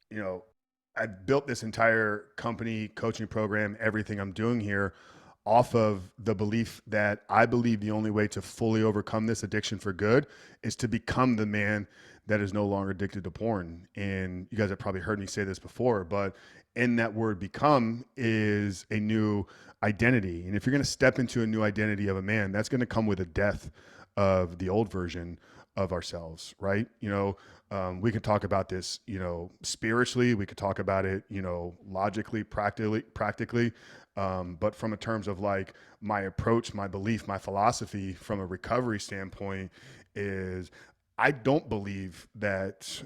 you know, I built this entire company, coaching program, everything I'm doing here off of the belief that I believe the only way to fully overcome this addiction for good is to become the man that is no longer addicted to porn. And you guys have probably heard me say this before, but in that word become is a new identity. And if you're going to step into a new identity of a man, that's going to come with a death of the old version of ourselves, right? We can talk about this, spiritually. We could talk about it, logically, practically. But from a terms of like my approach, my belief, my philosophy from a recovery standpoint is I don't believe that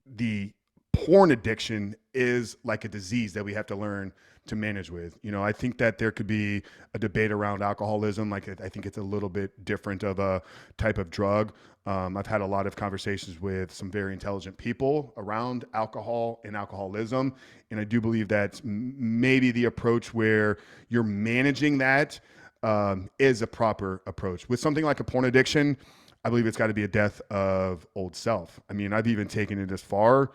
the porn addiction is like a disease that we have to learn to manage with. I think that there could be a debate around alcoholism. Like, I think it's a little bit different of a type of drug. I've had a lot of conversations with some very intelligent people around alcohol and alcoholism. And I do believe that maybe the approach where you're managing that is a proper approach. With something like a porn addiction, I believe it's got to be a death of old self. I mean, I've even taken it as far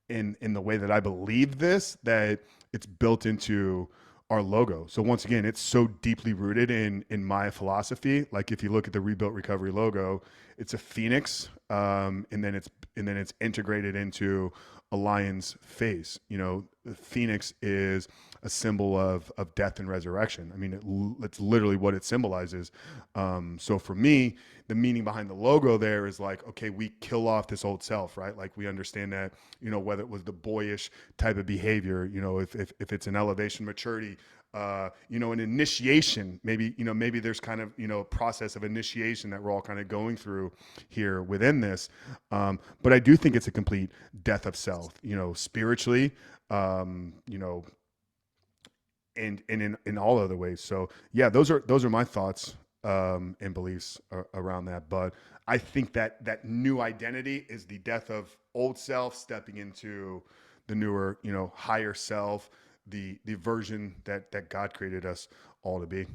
in the way that I believe this that it's built into our logo. So once again, it's so deeply rooted in my philosophy. Like if you look at the Rebuilt Recovery logo, it's a phoenix, and then it's integrated into a lion's face. The phoenix is a symbol of death and resurrection. I mean, it's literally what it symbolizes. So for me, the meaning behind the logo there is like, okay, we kill off this old self, right? Like we understand that, whether it was the boyish type of behavior, if it's an elevation maturity, an initiation, maybe there's kind of, a process of initiation that we're all kind of going through here within this. But I do think it's a complete death of self, spiritually, um, you know, and in all other ways. So yeah, those are my thoughts and beliefs around that. But I think that that new identity is the death of old self, stepping into the newer, higher self, the version that God created us all to be.